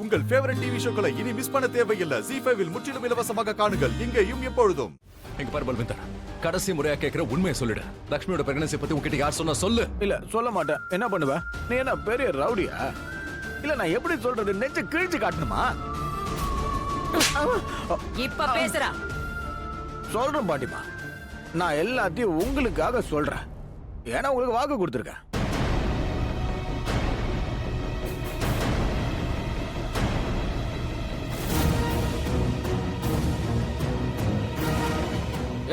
உங்கள் favourite TV ஷோக்களை இனி miss பண்ண தேவையில்லை. ZEE5 இல் முற்றிலும் இலவசமாக காணுங்கள். இங்கேயும் எப்பொழுதும். எங்க பாரு பல்விந்தர், கடைசி முறையா கேக்குற உண்மையை சொல்லிடு. லட்சுமியோட பிரெக்னன்சி பத்தி உங்ககிட்ட யார் சொன்னா சொல்லு. இல்ல சொல்ல மாட்டேன். என்ன பண்ணுவ? நீ என்ன பெரிய ரவுடியா? இல்ல நான் எப்படி சொல்றது? நெஞ்ச கிழிச்சு காட்டணுமா? இப்ப பேசுறா. சொல்றேன் பாட்டிமா, நான் எல்லாத்தையும் உங்களுக்காக சொல்றேன். ஏன்னா உங்களுக்கு வாக்கு கொடுத்துருக்கேன்.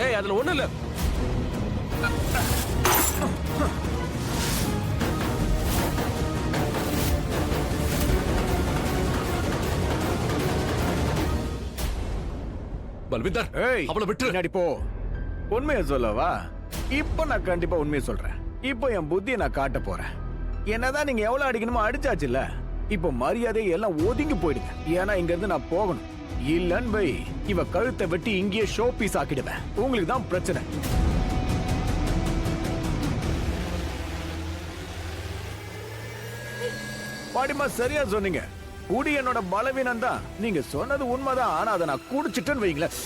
ஏய், அதுல ஒண்ணு இல்ல. பல்விந்தர், ஏய், அவளை விட்டு பின்னாடி போ. உண்மையை சொல்லவா? இப்ப நான் கண்டிப்பா உண்மையை சொல்றேன். இப்போ என் புத்தியை நான் காட்ட போறேன். என்னதான் நீங்க எவ்வளவு அடிக்கணுமோ அடிச்சாச்சுல்ல. இப்போ மரியாதையை எல்லாம் ஒதுங்கி போயிடுங்க. ஏன்னா இங்க இருந்து நான் போகணும். இல்லன்னு பை, இவ கழுத்தை வெட்டி இங்கேயே ஷோ பீஸ் ஆக்கிடுவேன். உங்களுக்கு தான் பிரச்சனை. பாடிமா சரியா சொன்னீங்க. குடி என்னோட பலவீனம் தான். நீங்க சொன்னது உண்மைதான். ஆனா அதை நான் குடிச்சிட்டேன்னு வைங்களேன்,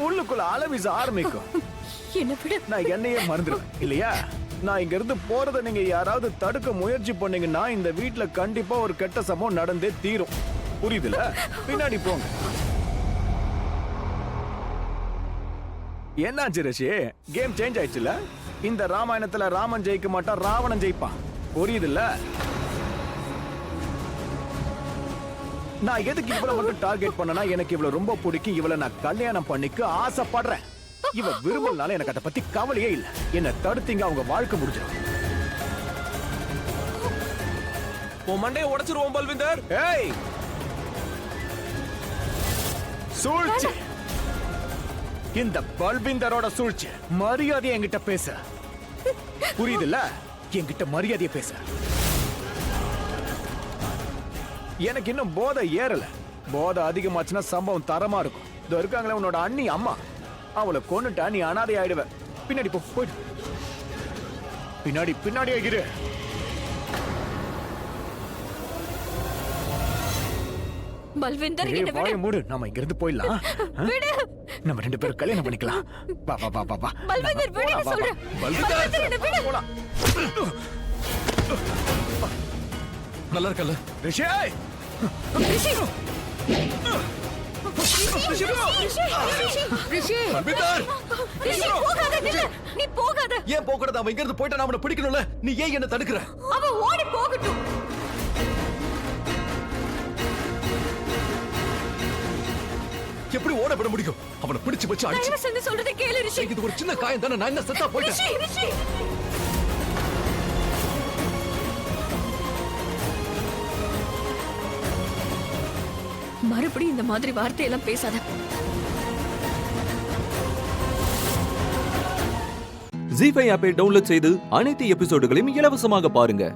உள்ளுக்குள்ள அளவிச ஆரம்பிக்கும். என்ன விட நான் என்னையே மறந்துடுவேன் இல்லையா? நான் இங்க இருந்து போறதை நீங்க யாராவது தடுக்க முயற்சி பண்ணீங்கன்னா இந்த வீட்டுல கண்டிப்பா ஒரு கெட்ட சம்பவம் நடந்தே தீரும். புரியுதுல? பின்னாடி போங்க. என்னாச்சு ரிஷி? கேம் சேஞ்ச் ஆயிடுச்சுல? இந்த ராமாயணத்துல ராமன் ஜெயிக்க மாட்டான், ராவணன் ஜெயிப்பான். புரியுதுல்ல? நான் எதுக்கு இவ்வளவு மட்டும் டார்கெட் பண்ணனா? எனக்கு இவ்வளவு ரொம்ப பிடிக்கும். இவளை நான் கல்யாணம் பண்ணிக்க ஆசைப்படுறேன். இவ விரும்பலனால எனக்கு அதை பத்தி கவலையே இல்ல. என்ன தடுத்தீங்க, அவங்க வாழ்க்கை முடிஞ்சிடும். உன் மண்டையை உடைச்சிருவோம் பல்விந்தர். ஏய், சூழ்ச்சி. இந்த பல்விந்தரோட சூழ்ச்சி. மரியாதையை என்கிட்ட பேச. புரியுதுல்ல? என்கிட்ட மரியாதையை பேச. எனக்கு இன்னும் போதை ஏறல. போதை அதிகமாச்சுன்னா சம்பவம் தரமா இருக்கும். இதோ இருக்காங்களே உன்னோட அண்ணி அம்மா, அவளை கொன்னுட்டா நீ அனாதை ஆயிடுவ. பின்னாடி போயிடு. பின்னாடி ஆகிரு. பல்விந்தர் ஏய், கிட்ட வாயை விடு. மூடு. நாம இங்க இருந்து போயிடலாம். விடு. நம்ம ரெண்டு பேரும் கல்யாணம் பண்ணிக்கலாம். வா வா வா வா வா. பல்விந்தர் போலாம், விடுன்னு வா, வா. சொல்றேன். பல்விந்தர், பல்விந்தர் என்ன விடு. போலாம். நல்லா இருக்கல? ரிஷி, ரிஷி. ரிஷி. பல்விந்தர், ரிஷி, போகாத, நில்லு. நீ போகாத. ஏன் போகக்கூடாது? அவன் இங்க இருந்து போயிட்டா நான் அவனை பிடிக்கணும்ல. நீ ஏன் என்ன தடுக்கிற? அவ ஓடி போகட்டும். எப்படி ஓட விட முடியும்? அவனை பிடிச்சு வச்சு அடிச்சு. தயவு செஞ்சு சொல்றதை கேளு ரிஷி. இது ஒரு சின்ன காயம் தானே. நான் என்ன செத்தா போயிட்டேன்? ரிஷி, ரிஷி. மறுபடியும் இந்த மாதிரி வார்த்தையெல்லாம் பேசாத. ZEE5 ஆப்பை டவுன்லோட் செய்து அனைத்து எபிசோடுகளையும் இலவசமாக பாருங்க.